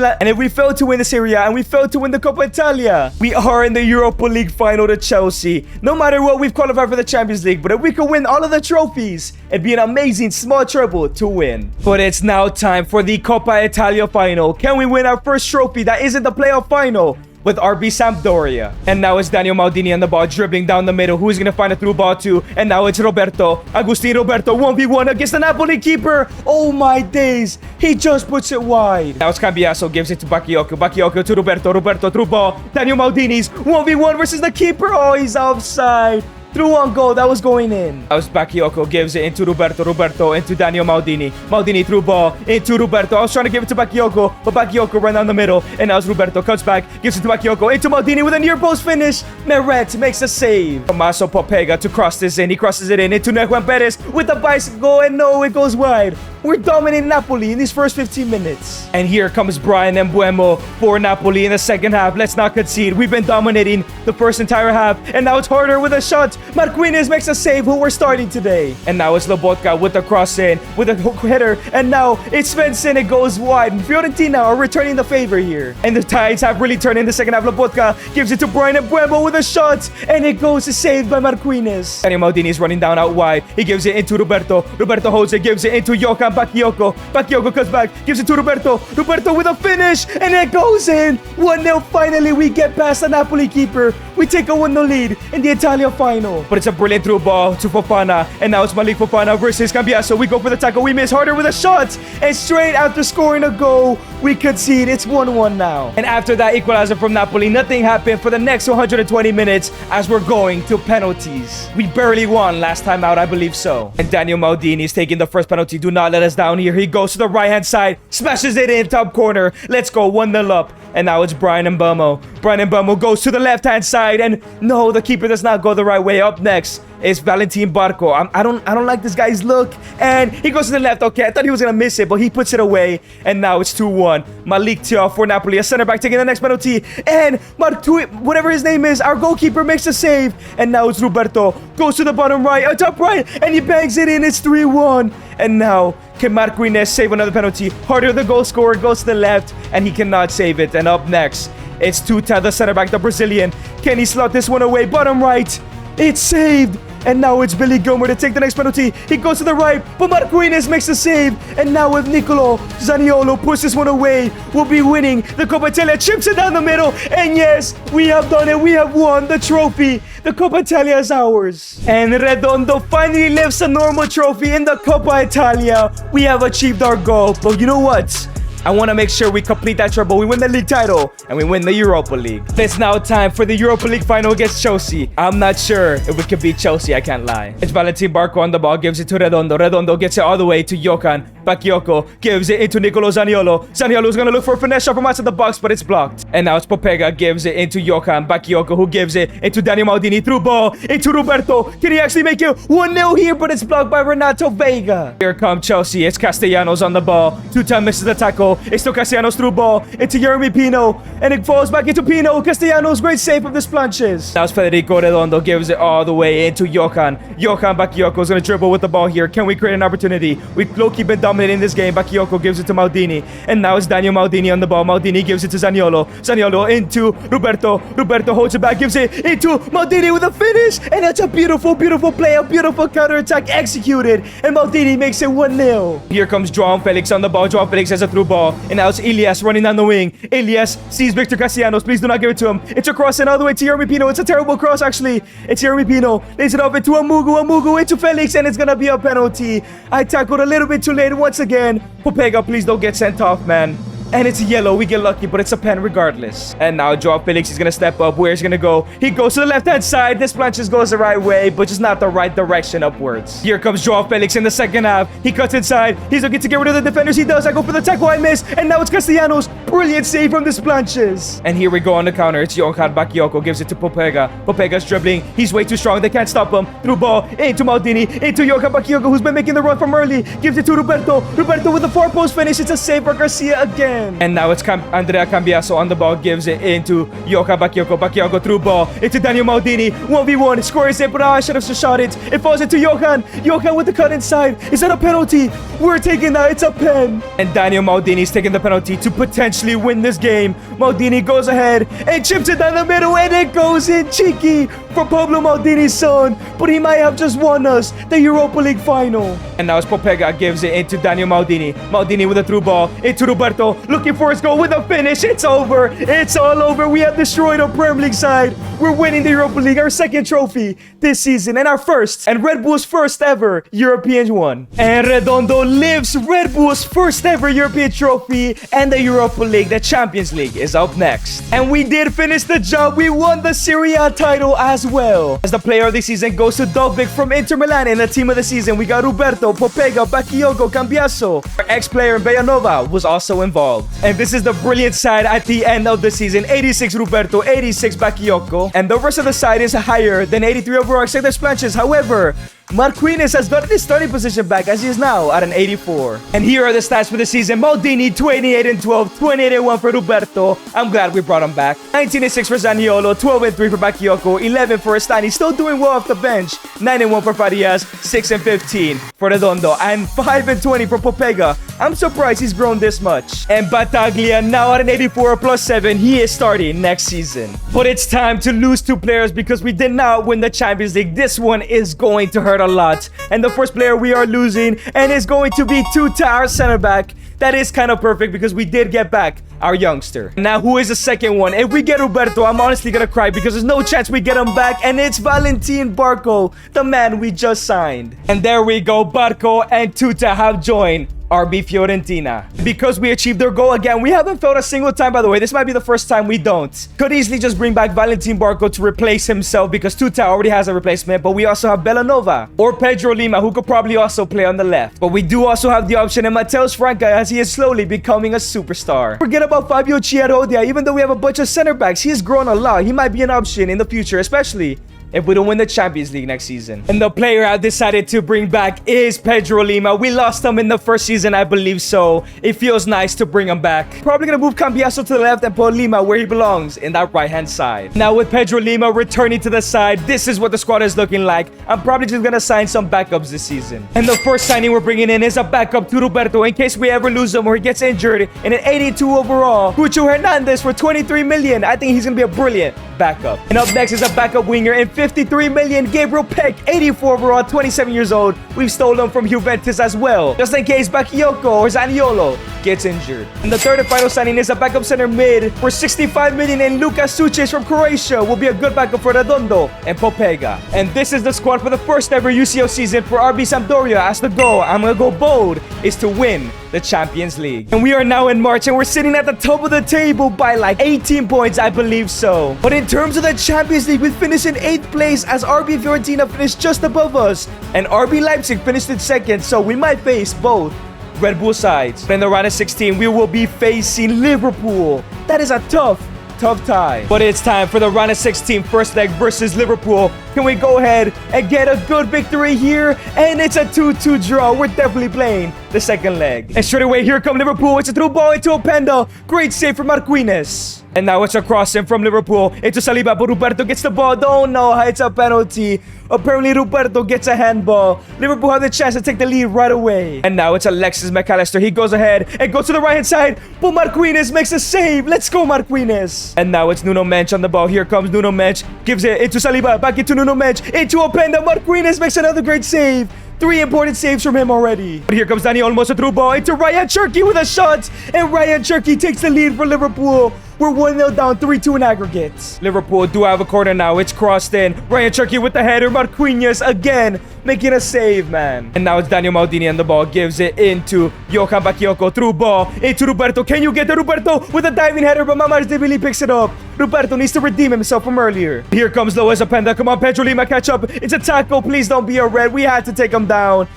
the Serie A and we fail to win the Coppa Italia, we are in the Europa League final to Chelsea. No matter what, we've qualified for the Champions League. But if we could win all of the trophies, it'd be an amazing small treble to win. But it's now time for the Coppa Italia final. Can we win our first trophy that isn't the playoff final with RB Sampdoria? And now it's Daniel Maldini on the ball, dribbling down the middle. Who's gonna find a through ball to? And now it's Roberto. Agustin Roberto, 1v1 against the Napoli keeper. Oh my days. He just puts it wide. Now it's Cambiaso, gives it to Bakayoko. Bakayoko to Roberto. Roberto through ball. Daniel Maldini's 1v1 versus the keeper. Oh, he's offside. Through on goal, that was going in. That was Bakayoko, gives it into Roberto. Roberto into Daniel Maldini. Maldini through ball into Roberto. I was trying to give it to Bakayoko, but Bakayoko ran down the middle. And now it's Roberto, cuts back, gives it to Bakayoko, into Maldini with a near post finish. Meret makes a save. Tommaso Popega to cross this in. He crosses it in into Nejuan Perez with the bicycle, and no, it goes wide. We're dominating Napoli in these first 15 minutes. And here comes Brian Mbuemo for Napoli in the second half. Let's not concede. We've been dominating the first entire half. And now it's Harder with a shot. Marquinhos makes a save, who we're starting today. And now it's Lobotka with the cross in, with a header. And now it's Svensson. It goes wide. And Fiorentina are returning the favor here. And the tides have really turned in the second half. Lobotka gives it to Brian Mbuemo with a shot. And it goes saved by Marquinhos. Daniel Maldini is running down out wide. He gives it into Roberto. Roberto holds it, gives it into Johan Bakayoko. Bakayoko cuts back, gives it to Roberto. Roberto with a finish, and it goes in. 1-0. Finally, we get past the Napoli keeper. We take a 1-0 lead in the Italia final. But it's a brilliant through ball to Fofana, and now it's Malik Fofana versus Cambiaso. We go for the tackle. We miss. Harder with a shot, and straight after scoring a goal, we concede. It's 1-1 now. And after that equalizer from Napoli, nothing happened for the next 120 minutes as we're going to penalties. We barely won last time out, I believe so. And Daniel Maldini is taking the first penalty. Do not let us down here. He goes to the right-hand side, smashes it in top corner. Let's go, 1-0 up. And now it's Brian Mbuemo. Brian Mbuemo goes to the left-hand side, and no, the keeper does not go the right way. Up next is Valentin Barco. I don't like this guy's look, and he goes to the left. Okay, I thought he was gonna miss it, but he puts it away. And now it's 2-1. Malik Thiaw for Napoli, a center back taking the next penalty, and whatever his name is, our goalkeeper makes a save. And now it's Roberto, goes to the bottom right, top right, and he bangs it in. It's 3-1. And now can Marquinhos save another penalty? Harder, the goal scorer, goes to the left, and he cannot save it. And up next, it's Tuta, the center back, the Brazilian. Can he slot this one away? Bottom right. It's saved. And now it's Billy Gilmer to take the next penalty. He goes to the right, but Marquinhos makes the save. And now with Nicolo Zaniolo puts this one away, we'll be winning the Coppa Italia. Chips it down the middle. And yes, we have done it. We have won the trophy. The Coppa Italia is ours. And Redondo finally lifts a normal trophy in the Coppa Italia. We have achieved our goal. But you know what? I want to make sure we complete that treble. We win the league title and we win the Europa League. It's now time for the Europa League final against Chelsea. I'm not sure if we can beat Chelsea, I can't lie. It's Valentin Barco on the ball, gives it to Redondo. Redondo gets it all the way to Johan Bakayoko, gives it into Nicolo Zaniolo. Zaniolo's gonna look for a finesse shot from outside the box, but it's blocked. And now it's Popega, gives it into Johan Bakayoko, who gives it into Daniel Maldini. Through ball into Roberto. Can he actually make it 1-0 here? But it's blocked by Renato Veiga. Here come Chelsea. It's Castellanos on the ball. Two-time misses the tackle. It's still Castellanos through ball into Jeremy Pino, and it falls back into Pino. Castellanos, great save of the Splanches. Now it's Federico Redondo, gives it all the way into Johan. Johan Bakayoko is going to dribble with the ball here. Can we create an opportunity? We've low-key been dominating this game. Bakayoko gives it to Maldini, and now it's Daniel Maldini on the ball. Maldini gives it to Zaniolo. Zaniolo into Roberto. Roberto holds it back, gives it into Maldini with a finish, and that's a beautiful, beautiful play, a beautiful counter-attack executed, and Maldini makes it 1-0. Here comes João Felix on the ball. João Felix has a through ball, and now it's Elias running down the wing. Elias sees Victor Castellanos. Please do not give it to him. It's a cross and all the way to Jeremy Pino. It's a terrible cross, actually. It's Jeremy Pino. Lays it off into Amugu. Amugu into Felix, and it's going to be a penalty. I tackled a little bit too late once again. Popega, please don't get sent off, man. And it's yellow. We get lucky, but it's a pen regardless. And now Joao Felix is going to step up. Where's he going to go? He goes to the left-hand side. This Planches goes the right way, but just not the right direction upwards. Here comes Joao Felix in the second half. He cuts inside. He's looking to get rid of the defenders. He does. I go for the tackle. I miss. And now it's Castellanos. Brilliant save from this Planches. And here we go on the counter. It's Johan Bakayoko. Gives it to Popega. Popega's dribbling. He's way too strong. They can't stop him. Through ball. Into Maldini. Into Johan Bakayoko, who's been making the run from early. Gives it to Roberto. Roberto with the four-post finish. It's a save for Garcia again. And now it's Andrea Cambiaso on the ball. Gives it into Johan Bakayoko. Bakayoko through ball. Into Daniel Maldini. 1v1. Scores it, but I should have just shot it. It falls into Johan. Johan with the cut inside. Is that a penalty? We're taking that. It's a pen. And Daniel Maldini's taking the penalty to potentially win this game. Maldini goes ahead and chips it down the middle, and it goes in cheeky for Pablo Maldini's son. But he might have just won us the Europa League final. And now it's Popega gives it into Daniel Maldini. Maldini with a through ball into Roberto, looking for his goal with a finish. It's over. It's all over. We have destroyed our Premier League side. We're winning the Europa League, our second trophy this season, and our first, and Red Bull's first ever European one. And Redondo lives Red Bull's first ever European trophy, and the Europa League, the Champions League, is up next. And we did finish the job. We won the Serie A title as well. As the player of the season goes to Dovbyk from Inter Milan. In the team of the season, we got Roberto, Popega, Bakayoko, Cambiaso. Our ex-player Beyanova was also involved. And this is the brilliant side at the end of the season. 86 Roberto, 86 Bakayoko. And the rest of the side is higher than 83 overall except their Planches. However, Marquinhos has gotten his starting position back as he is now at an 84. And here are the stats for the season. Maldini, 28 and 12, 28 and 1 for Roberto. I'm glad we brought him back. 19 and 6 for Zaniolo, 12 and 3 for Bakayoko, 11 for Estani, still doing well off the bench. 9 and 1 for Farias, 6 and 15 for Redondo, and 5 and 20 for Popega. I'm surprised he's grown this much. And Battaglia now at an 84 plus 7. He is starting next season. But it's time to lose 2 players because we did not win the Champions League. This one is going to hurt a lot. And the first player we are losing and is going to be Tuta, our center back. That is kind of perfect because we did get back our youngster. Now, who is the second one? If we get Roberto, I'm honestly gonna cry because there's no chance we get him back, and it's Valentin Barco, the man we just signed. And there we go, Barco and Tuta have joined RB Fiorentina. Because we achieved their goal again. We haven't failed a single time, by the way. This might be the first time we don't. Could easily just bring back Valentin Barco to replace himself because Tuta already has a replacement, but we also have Belanova or Pedro Lima, who could probably also play on the left. But we do also have the option in Mateus Franca, as he is slowly becoming a superstar. Forget about Fabio Chiarodia. Even though we have a bunch of center backs, he has grown a lot. He might be an option in the future, especially if we don't win the Champions League next season. And the player I've decided to bring back is Pedro Lima. We lost him in the first season, I believe, so it feels nice to bring him back. Probably gonna move Cambiaso to the left and put Lima where he belongs, in that right-hand side. Now with Pedro Lima returning to the side, this is what the squad is looking like. I'm probably just gonna sign some backups this season. And the first signing we're bringing in is a backup to Roberto in case we ever lose him or he gets injured in an 82 overall. Cucho Hernandez for 23 million. I think he's gonna be a brilliant backup. And up next is a backup winger in 53 million, Gabriel Peck, 84 overall, 27 years old. We've stolen him from Juventus as well, just in case Bakayoko or Zaniolo gets injured. And the third and final signing is a backup center mid for 65 million, and Lucas Suches from Croatia will be a good backup for Redondo and Popega. And this is the squad for the first ever UCL season for RB Sampdoria. As the goal, I'm gonna go bold, is to win the Champions League. And we are now in March and we're sitting at the top of the table by like 18 points, I believe so. But in terms of the Champions League, we finished in 8th place as RB Fiorentina finished just above us and RB Leipzig finished in 2nd, so we might face both Red Bull sides. But in the round of 16, we will be facing Liverpool. That is a tough tie. But it's time for the round of 16 first leg versus Liverpool. Can we go ahead and get a good victory here? And it's a 2-2 draw. We're definitely playing the second leg. And straight away, here come Liverpool. It's a through ball into Openda. Great save from Marquinhos. And now it's a crossing from Liverpool into Saliba, but Roberto gets the ball. Don't know how it's a penalty. Apparently, Roberto gets a handball. Liverpool have the chance to take the lead right away. And now it's Alexis McAllister. He goes ahead and goes to the right-hand side, but Marquinhos makes a save. Let's go, Marquinhos. And now it's Nuno Mensch on the ball. Here comes Nuno Mensch. Gives it into Saliba. Back into Nuno Mensch. Into Openda. Marquinhos makes another great save. 3 important saves from him already. But here comes Dani Olmo, a through ball into Ryan Cherky with a shot. And Ryan Cherky takes the lead for Liverpool. We're 1-0 down, 3-2 in aggregates. Liverpool do have a corner now. It's crossed in. Ryan Cherky with the header. Marquinhos again making a save, man. And now it's Daniel Maldini and the ball gives it into Johan Bakayoko. Through ball into Roberto. Can you get to Roberto with a diving header? But Mamardashvili picks it up. Roberto needs to redeem himself from earlier. Here comes Lois Openda. Come on, Pedro Lima, catch up. It's a tackle. Please don't be a red. We had to take him down.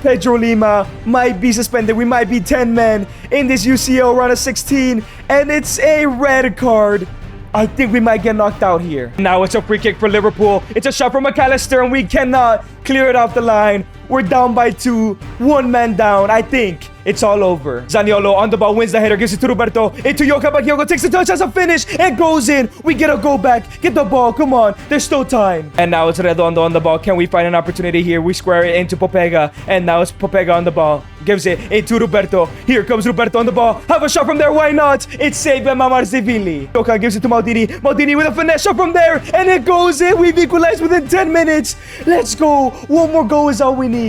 Pedro Lima might be suspended. We might be 10 men in this UCL round of 16. And it's a red card. I think we might get knocked out here. Now it's a free kick for Liverpool. It's a shot from McAllister and we cannot clear it off the line. We're down by 2. 1 man down. I think it's all over. Zaniolo on the ball, wins the header, gives it to Roberto. Into Johan Bakayoko, takes the touch, has a finish, and goes in. We get a go back. Get the ball, come on. There's still time. And now it's Redondo on the ball. Can we find an opportunity here? We square it into Popega. And now it's Popega on the ball. Gives it into Roberto. Here comes Roberto on the ball. Have a shot from there, why not? It's saved by Mamardashvili. Johan gives it to Maldini. Maldini with a finesse shot from there. And it goes in. We've equalized within 10 minutes. Let's go. One more goal is all we need.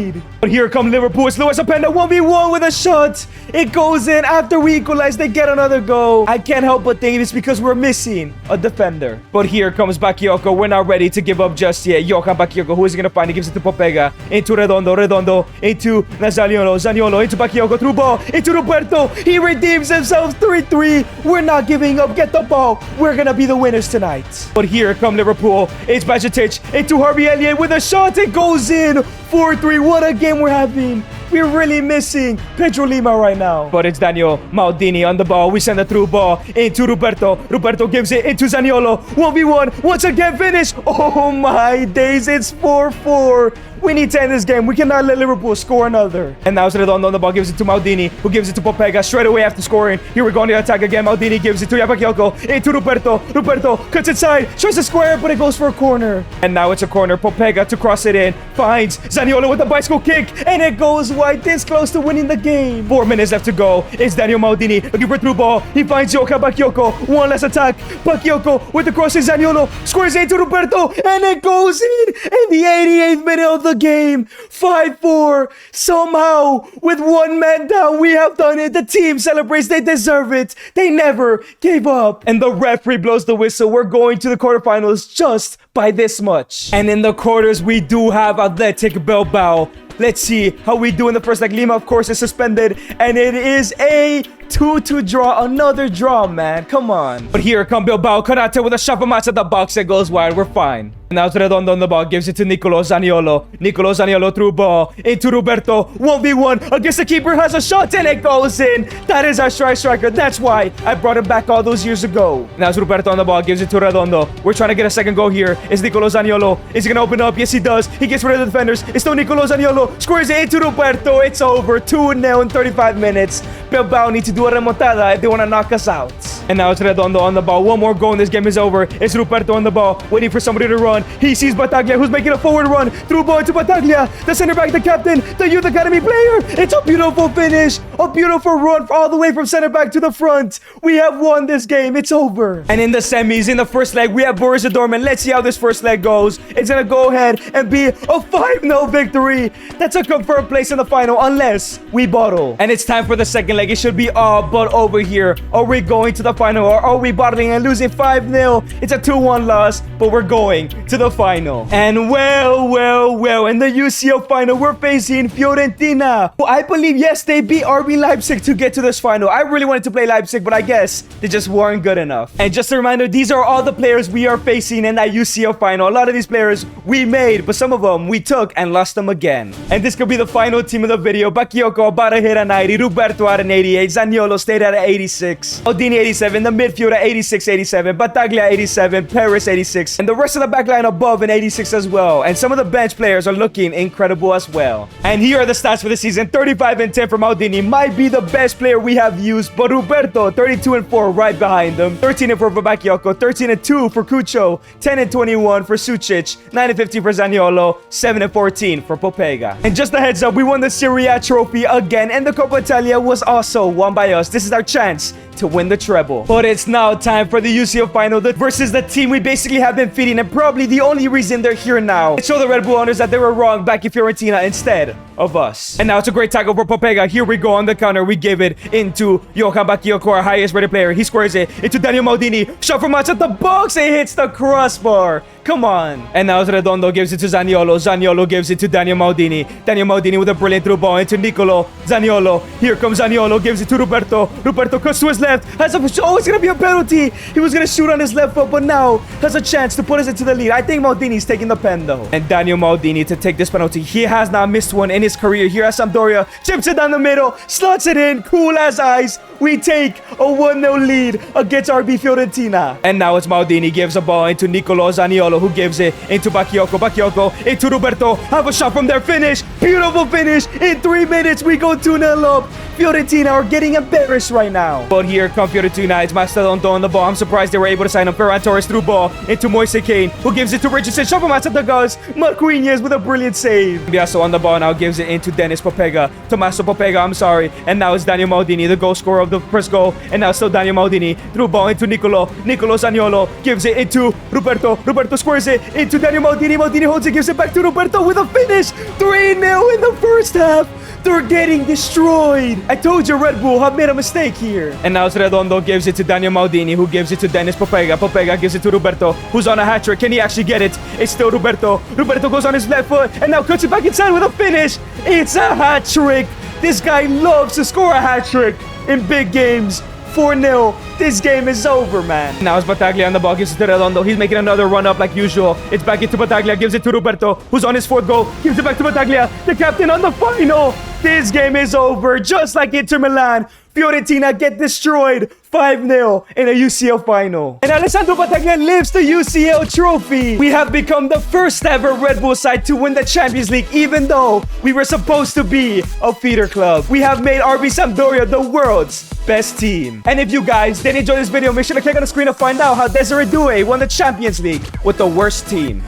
But here come Liverpool. It's Luis Openda 1v1 with a shot. It goes in. After we equalize, they get another goal. I can't help but think it's because we're missing a defender. But here comes Bakayoko. We're not ready to give up just yet. Johan Bakayoko, who is he going to find? He gives it to Popega. Into Redondo. Redondo into Zaniolo. Zaniolo into Bakayoko. Through ball. Into Roberto. He redeems himself. 3-3. We're not giving up. Get the ball. We're going to be the winners tonight. But here come Liverpool. It's Bajcetic into Harvey Elliott with a shot. It goes in. 4-3. What a game we're having. We're really missing Pedro Lima right now. But it's Daniel Maldini on the ball. We send a through ball into Roberto. Roberto gives it into Zaniolo. 1v1. Once again, finish. Oh my days. It's 4-4. We need to end this game. We cannot let Liverpool score another. And now it's Redondo on the ball. Gives it to Maldini, who gives it to Popega straight away after scoring. Here we go on the attack again. Maldini gives it to Bakayoko. Into Roberto. Roberto cuts inside. Tries to square, but it goes for a corner. And now it's a corner. Popega to cross it in. Finds Zaniolo with a bicycle kick. And it goes wide. This close to winning the game. 4 minutes left to go. It's Daniel Maldini looking for through ball. He finds Johan Bakayoko. One less attack. Bakayoko with the crossing. Zaniolo scores into Roberto. And it goes in the 88th minute of the game. 5-4. Somehow, with 1 man down, we have done it. The team celebrates. They deserve it. They never gave up. And the referee blows the whistle. We're going to the quarterfinals just by this much. And in the quarters, we do have Athletic Bilbao. Let's see how we do in the first leg. Lima, of course, is suspended. And it is a 2-2 draw. Another draw, man. Come on. But here come Bilbao. Konate with a shot from outside the box. It goes wide. We're fine. And now it's Redondo on the ball. Gives it to Nicolo Zaniolo. Nicolo Zaniolo through ball. Into Roberto. 1v1 against the keeper. Has a shot and it goes in. That is our striker. That's why I brought him back all those years ago. Now it's Roberto on the ball. Gives it to Redondo. We're trying to get a second goal here. It's Nicolo Zaniolo. Is he going to open up? Yes, he does. He gets rid of the defenders. It's still Nicolo Zaniolo. Scores it into Roberto. It's over. 2-0 in 35 minutes. Bilbao need to do a remontada if they want to knock us out. And now it's Redondo on the ball. One more goal and this game is over. It's Roberto on the ball, waiting for somebody to run. He sees Battaglia, who's making a forward run. Through ball to Battaglia, the center back, the captain, the youth academy player. It's a beautiful finish. A beautiful run all the way from center back to the front. We have won this game. It's over. And in the semis, in the first leg, we have Borussia Dortmund. Let's see how this first leg goes. It's going to go ahead and be a 5-0 victory. That's a confirmed place in the final unless we bottle. And it's time for the second leg. It should be all but over here. Are we going to the final or are we bottling and losing 5-0? It's a 2-1 loss, but we're going to the final. And well, in the UCL final, we're facing Fiorentina. Well, I believe, yes, they beat RB Leipzig to get to this final. I really wanted to play Leipzig, but I guess they just weren't good enough. And just a reminder, these are all the players we are facing in that UCL final. A lot of these players we made, but some of them we took and lost them again. And this could be the final team of the video. Bakayoko about to hit a 90, Roberto at an 88, Zaniolo stayed at an 86, Odini 87, the midfield at 86, 87, Battaglia 87, Paris 86, and the rest of the backline above an 86 as well. And some of the bench players are looking incredible as well. And here are the stats for the season. 35 and 10 for Maldini, might be the best player we have used, but Roberto 32 and 4 right behind them. 13 and 4 for Bakayoko, 13 and 2 for Cucho, 10 and 21 for Sucic, 9 and 15 for Zaniolo, 7 and 14 for Popega. And just a heads up, we won the Serie A trophy again, and the Coppa Italia was also won by us. This is our chance to win the treble. But it's now time for the UCL final versus the team we basically have been feeding, and probably the only reason they're here now. It showed the Red Bull owners that they were wrong back in Fiorentina instead of us. And now it's a great tackle for Popega. Here we go on the counter. We give it into Johan Bakayoko, our highest rated player. He squares it into Daniel Maldini. Shot from outside the box. It hits the crossbar. Come on. And now Redondo gives it to Zaniolo. Zaniolo gives it to Daniel Maldini. Daniel Maldini with a brilliant through ball into Nicolo Zaniolo. Here comes Zaniolo. Gives it to Roberto. Roberto cuts to his left. It's going to be a penalty. He was going to shoot on his left foot, but now has a chance to put us into the lead. I think Maldini's taking the pen, though. And Daniel Maldini to take this penalty. He has not missed one in his career here at Sampdoria. Chips it down the middle. Slots it in. Cool as ice. We take a 1-0 lead against RB Fiorentina. And now it's Maldini. Gives a ball into Nicolo Zaniolo, who gives it into Bakayoko. Bakayoko into Roberto. Have a shot from there. Finish. Beautiful finish. In 3 minutes, we go 2-0 up. Fiorentina are getting embarrassed right now. But here come Fiorentina. It's Mastodonto on the ball. I'm surprised they were able to sign him. Ferran Torres through ball into Moise Kean, who gives it to Richardson. Shot from outside the goals. Marquinhos with a brilliant save. Biaso on the ball now gives it into Dennis Popega. Tommaso Popega, I'm sorry. And now it's Daniel Maldini, the goal scorer of the first goal. And now still Daniel Maldini. Through ball into Nicolo Zaniolo. Gives it into Roberto. Roberto squares it into Daniel Maldini. Maldini holds it. Gives it back to Roberto with a finish. 3-0 in the first half. They're getting destroyed. I told you Red Bull have made a mistake here. And now Redondo gives it to Daniel Maldini, who gives it to Dennis Popega. Popega gives it to Roberto, who's on a hat-trick. Can he actually get it? It's still Roberto. Roberto goes on his left foot and now cuts it back inside with a finish. It's a hat-trick. This guy loves to score a hat-trick in big games. 4-0. This game is over, man. Now it's Battaglia on the ball. Gives it to Redondo. He's making another run up like usual. It's back into Battaglia. Gives it to Roberto, who's on his fourth goal. Gives it back to Battaglia, the captain on the final. This game is over. Just like Inter Milan, Fiorentina get destroyed 5-0 in a UCL final. And Alessandro Battaglia lifts the UCL trophy. We have become the first ever Red Bull side to win the Champions League, even though we were supposed to be a feeder club. We have made RB Sampdoria the world's best team. And if you guys did enjoy this video, make sure to click on the screen to find out how Desiree Doué won the Champions League with the worst team.